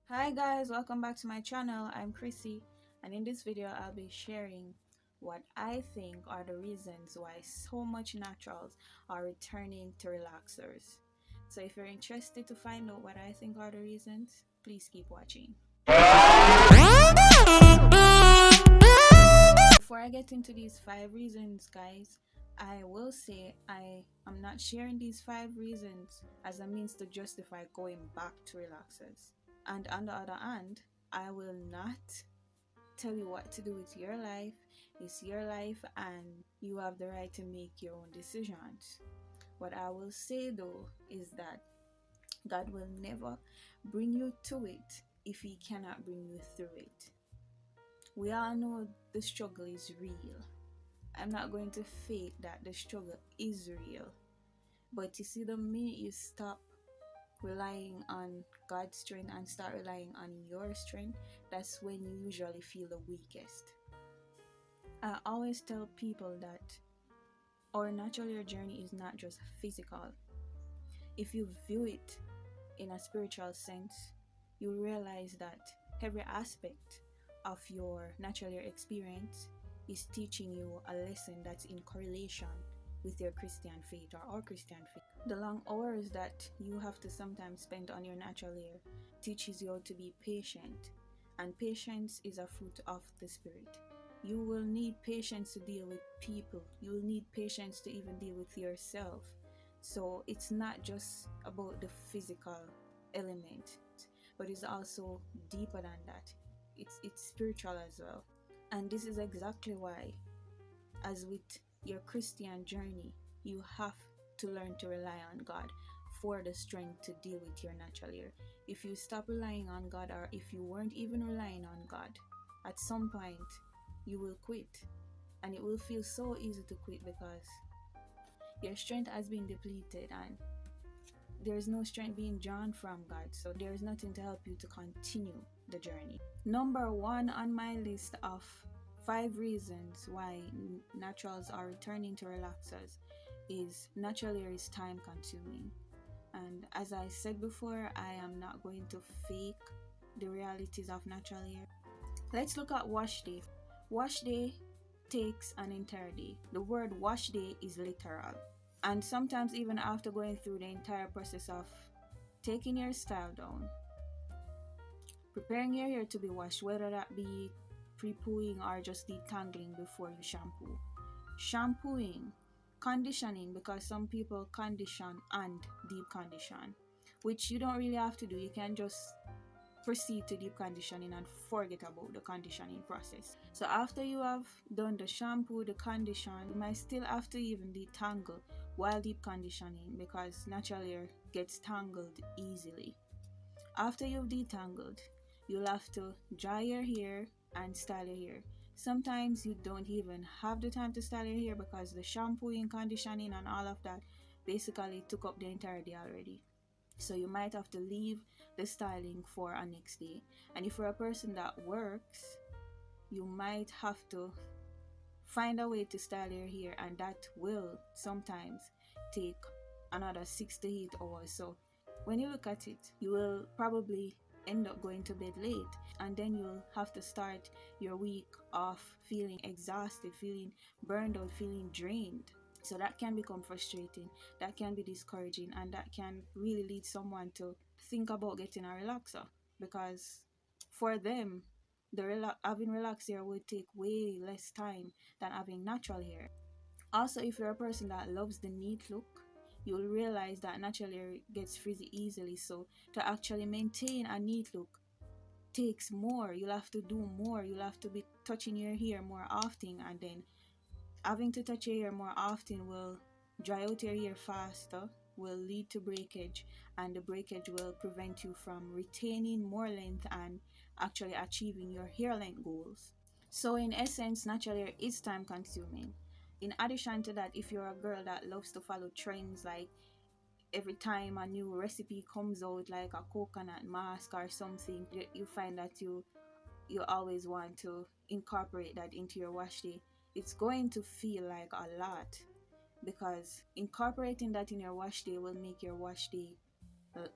Hi guys, welcome back to my channel. I'm Chrissy, and in this video I'll be sharing what I think are the reasons why so much naturals are returning to relaxers. So if you're interested to find out what I think are the reasons, please keep watching. Before I get into these 5 reasons, guys, I will say I am not sharing these 5 reasons as a means to justify going back to relaxers. And on the other hand, I will not tell you what to do with your life. It's your life and you have the right to make your own decisions. What I will say though is that God will never bring you to it if He cannot bring you through it. We all know the struggle is real. I'm not going to fake that the struggle is real. But you see, the minute you stop relying on God's strength and start relying on your strength, that's when you usually feel the weakest. I always tell people that our natural journey is not just physical. If you view it in a spiritual sense, you realize that every aspect of your natural experience is teaching you a lesson that's in correlation with your Christian faith or our Christian faith. The long hours that you have to sometimes spend on your natural hair teaches you how to be patient, and patience is a fruit of the Spirit. You will need patience to deal with people. You will need patience to even deal with yourself. So it's not just about the physical element, but it's also deeper than that. It's spiritual as well. And this is exactly why, as with your Christian journey, you have to learn to rely on God for the strength to deal with your natural hair. If you stop relying on God, or if you weren't even relying on God, at some point you will quit. And it will feel so easy to quit because your strength has been depleted and there's no strength being drawn from God. So there's nothing to help you to continue the journey. Number 1 on my list of 5 reasons why naturals are returning to relaxers is natural hair is time consuming. And as I said before, I am not going to fake the realities of natural hair. Let's look at wash day. Wash day takes an entire day. The word wash day is literal. And sometimes even after going through the entire process of taking your style down, preparing your hair to be washed, whether that be pre-pooing or just detangling before you shampoo, shampooing, conditioning, because some people condition and deep condition, which you don't really have to do. You can just proceed to deep conditioning and forget about the conditioning process. So after you have done the shampoo, the condition, you might still have to even detangle while deep conditioning because natural hair gets tangled easily. After you've detangled, you'll have to dry your hair and style your hair. Sometimes you don't even have the time to style your hair because the shampooing, conditioning and all of that basically took up the entire day already. So you might have to leave the styling for a next day. And if you're a person that works, you might have to find a way to style your hair, and that will sometimes take another 6 to 8 hours. So when you look at it, you will probably end up going to bed late, and then you'll have to start your week off feeling exhausted, feeling burned out, feeling drained. So that can become frustrating, that can be discouraging, and that can really lead someone to think about getting a relaxer because for them, having relaxed hair would take way less time than having natural hair. Also, if you're a person that loves the neat look, you'll realize that natural hair gets frizzy easily. So to actually maintain a neat look takes more. You'll have to do more. You'll have to be touching your hair more often, and then having to touch your hair more often will dry out your hair faster, will lead to breakage, and the breakage will prevent you from retaining more length and actually achieving your hair length goals. So in essence, natural hair is time consuming. In addition to that, if you're a girl that loves to follow trends, like every time a new recipe comes out, like a coconut mask or something, you find that you always want to incorporate that into your wash day. It's going to feel like a lot because incorporating that in your wash day will make your wash day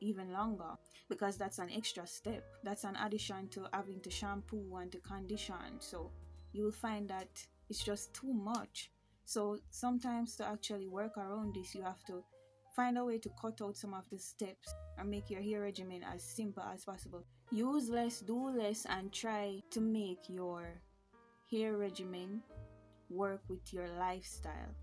even longer, because that's an extra step. That's an addition to having to shampoo and to condition. So you will find that it's just too much. So sometimes to actually work around this, you have to find a way to cut out some of the steps and make your hair regimen as simple as possible. Use less, do less, and try to make your hair regimen work with your lifestyle.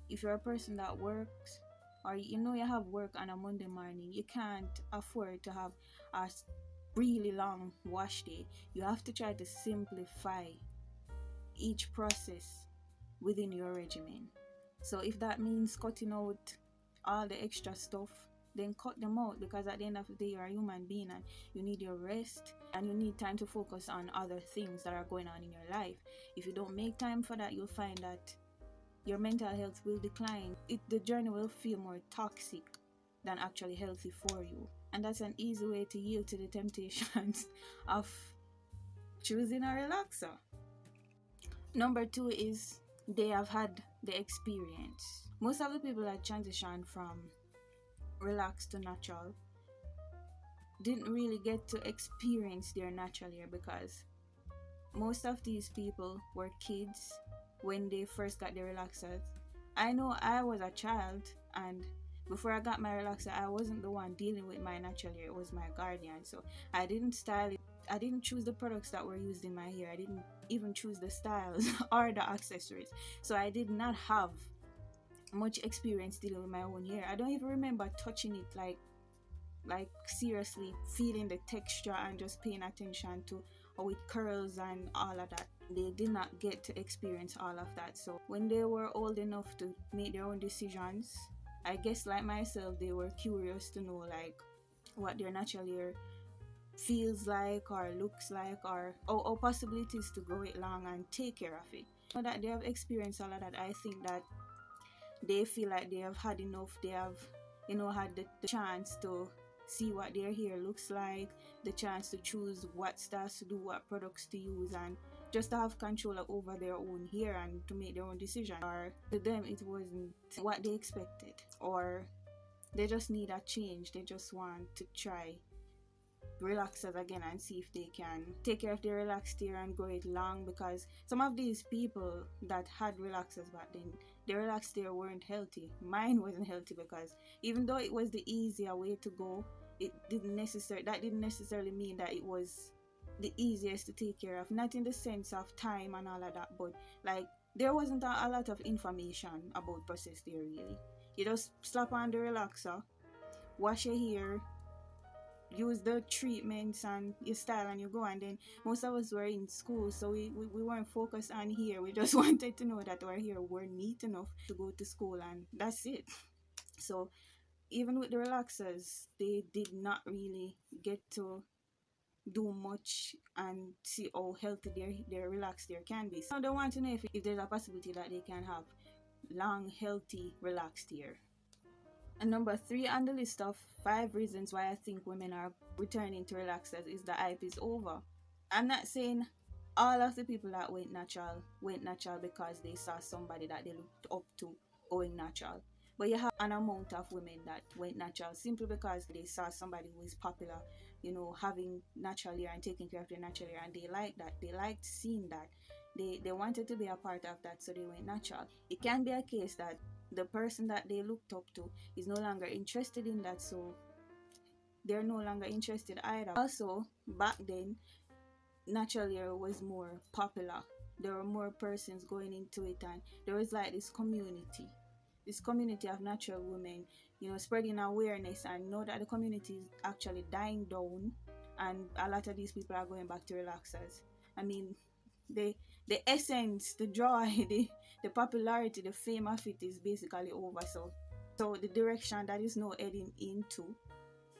If you're a person that works, or you know you have work on a Monday morning, you can't afford to have a really long wash day. You have to try to simplify each process within your regimen. So if that means cutting out all the extra stuff, then cut them out, because at the end of the day you're a human being and you need your rest and you need time to focus on other things that are going on in your life. If you don't make time for that, you'll find that your mental health will decline. The journey will feel more toxic than actually healthy for you. And that's an easy way to yield to the temptations of choosing a relaxer. Number two is they have had the experience. Most of the people that transition from relaxed to natural didn't really get to experience their natural hair, because most of these people were kids when they first got their relaxers. I know I was a child, and before I got my relaxer, I wasn't the one dealing with my natural hair, it was my guardian. So I didn't style it. I didn't choose the products that were used in my hair. I didn't even choose the styles or the accessories. So I did not have much experience dealing with my own hair. I don't even remember touching it, like seriously feeling the texture and just paying attention to how it curls and all of that. They did not get to experience all of that. So when they were old enough to make their own decisions, I guess like myself, they were curious to know like what their natural hair feels like or looks like, or possibilities to grow it long and take care of it. Now that they have experienced all of that, I think that they feel like they have had enough. They have, had the chance to see what their hair looks like, the chance to choose what styles to do, what products to use, and just to have control over their own hair and to make their own decision. Or to them it wasn't what they expected, or they just need a change. They just want to try relaxers again and see if they can take care of their relaxed hair and grow it long, because some of these people that had relaxers back then, their relaxed hair weren't healthy. Mine wasn't healthy, because even though it was the easier way to go, that didn't necessarily mean that it was the easiest to take care of. Not in the sense of time and all of that, but like there wasn't a lot of information about processed hair really. You just slap on the relaxer, wash your hair, use the treatments and you style and you go. And then most of us were in school, so we weren't focused on hair. We just wanted to know that our hair were neat enough to go to school, and that's it. So even with the relaxers, they did not really get to do much and see how healthy their relaxed hair can be. So they want to know if there's a possibility that they can have long healthy relaxed hair. And number three on the list of 5 reasons why I think women are returning to relaxers is the hype is over. I'm not saying all of the people that went natural because they saw somebody that they looked up to going natural. But you have an amount of women that went natural simply because they saw somebody who is popular, having natural hair and taking care of their natural hair, and they liked that. They liked seeing that. They wanted to be a part of that, so they went natural. It can be a case that the person that they looked up to is no longer interested in that, so they're no longer interested either. Also, back then, natural hair was more popular. There were more persons going into it, and there was like this community of natural women, spreading awareness. And know that the community is actually dying down, and a lot of these people are going back to relaxers. I mean, the essence, the joy, the popularity, the fame of it is basically over. So the direction that is now heading into,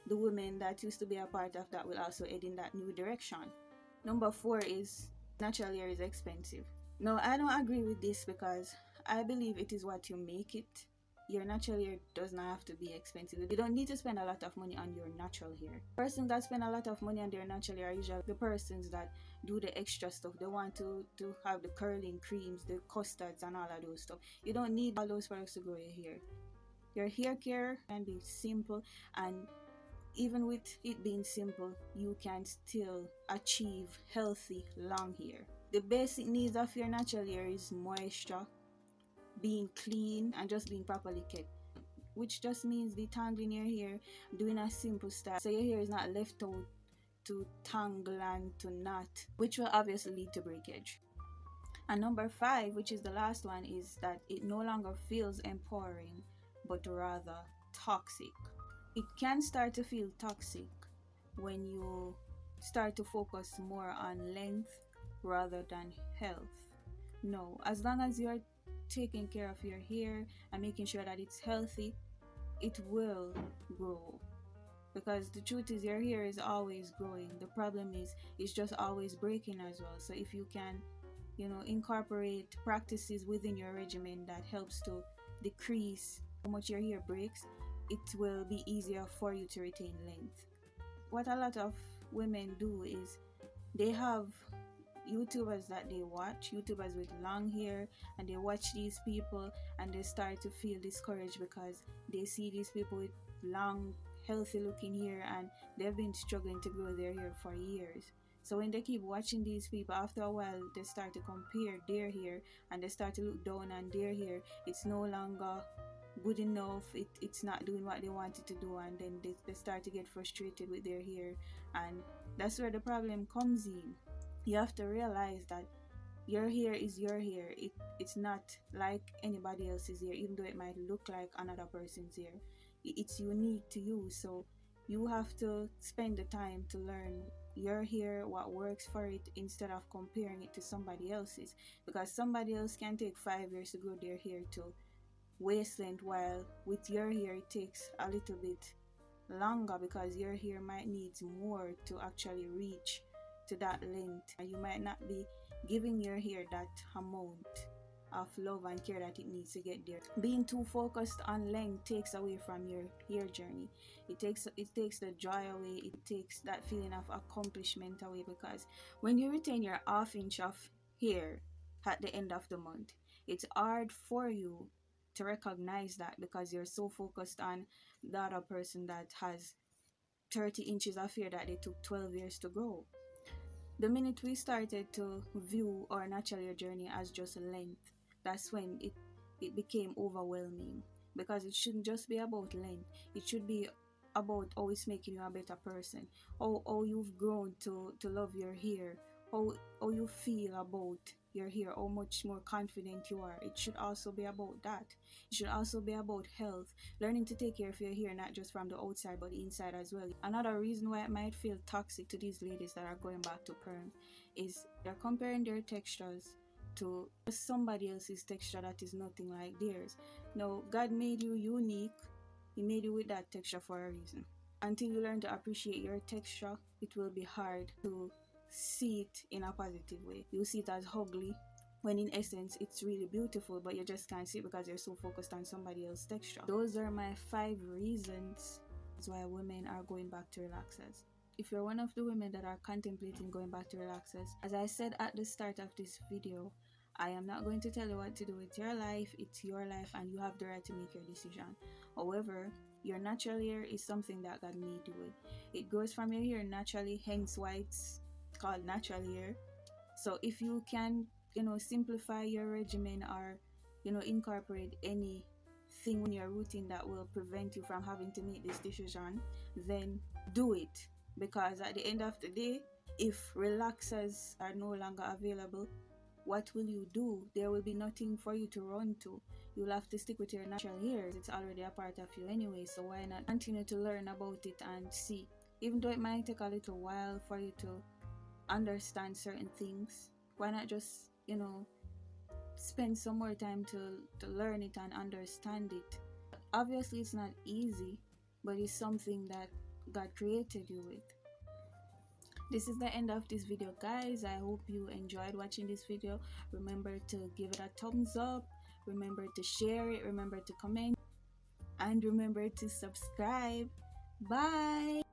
the women that used to be a part of that will also head in that new direction. Number 4 is natural hair is expensive. No, I don't agree with this, because I believe it is what you make it. Your natural hair does not have to be expensive. You don't need to spend a lot of money on your natural hair. Persons that spend a lot of money on their natural hair are usually the persons that do the extra stuff. They want to have the curling creams, the custards and all of those stuff. You don't need all those products to grow your hair. Your hair care can be simple and even with it being simple, you can still achieve healthy long hair. The basic needs of your natural hair is moisture, being clean, and just being properly kept, which just means detangling your hair, doing a simple style so your hair is not left out to tangle and to knot, which will obviously lead to breakage. And number 5, which is the last one, is that it no longer feels empowering but rather toxic. It can start to feel toxic when you start to focus more on length rather than health. No, as long as you're taking care of your hair and making sure that it's healthy, it will grow. Because the truth is, your hair is always growing. The problem is, it's just always breaking as well. So if you can, incorporate practices within your regimen that helps to decrease how much your hair breaks, it will be easier for you to retain length. What a lot of women do is they have YouTubers that they watch, YouTubers with long hair, and they watch these people and they start to feel discouraged because they see these people with long, healthy looking hair and they've been struggling to grow their hair for years. So when they keep watching these people, after a while they start to compare their hair and they start to look down on their hair. It's no longer good enough, it's not doing what they wanted to do, and then they start to get frustrated with their hair, and that's where the problem comes in. You have to realize that your hair is your hair. It's not like anybody else's hair, even though it might look like another person's hair. It's unique to you, so you have to spend the time to learn your hair, what works for it, instead of comparing it to somebody else's, because somebody else can take 5 years to grow their hair to waist length, while with your hair it takes a little bit longer because your hair might need more to actually reach to that length, and you might not be giving your hair that amount of love and care that it needs to get there. Being too focused on length takes away from your hair journey. It takes the joy away. It takes that feeling of accomplishment away, because when you retain your half-inch of hair at the end of the month, it's hard for you to recognize that because you're so focused on the other person that has 30 inches of hair that they took 12 years to grow. The minute we started to view our natural hair journey as just length, that's when it became overwhelming, because it shouldn't just be about length. It should be about how it's making you a better person, how you've grown to love your hair, how you feel about your hair, how much more confident you are. It should also be about that. It should also be about health, learning to take care of your hair, not just from the outside but the inside as well. Another reason why it might feel toxic to these ladies that are going back to perm is they're comparing their textures to somebody else's texture that is nothing like theirs. No, God made you unique. He made you with that texture for a reason. Until you learn to appreciate your texture, it will be hard to see it in a positive way. You see it as ugly, when in essence it's really beautiful, but you just can't see it because you're so focused on somebody else's texture. Those are my 5 reasons why women are going back to relaxers. If you're one of the women that are contemplating going back to relaxers, as I said at the start of this video, I am not going to tell you what to do with your life. It's your life and you have the right to make your decision. However, your natural hair is something that God made you with. It grows from your hair naturally, hence why it's called natural hair. So if you can, simplify your regimen, or, incorporate anything in your routine that will prevent you from having to make this decision, then do it. Because at the end of the day, if relaxers are no longer available, what will you do? There will be nothing for you to run to. You'll have to stick with your natural hair. It's already a part of you anyway, so why not continue to learn about it and see? Even though it might take a little while for you to understand certain things, why not just, spend some more time to learn it and understand it? Obviously, it's not easy, but it's something that God created you with. This is the end of this video, guys. I hope you enjoyed watching this video. Remember to give it a thumbs up, remember to share it, remember to comment, and remember to subscribe. Bye.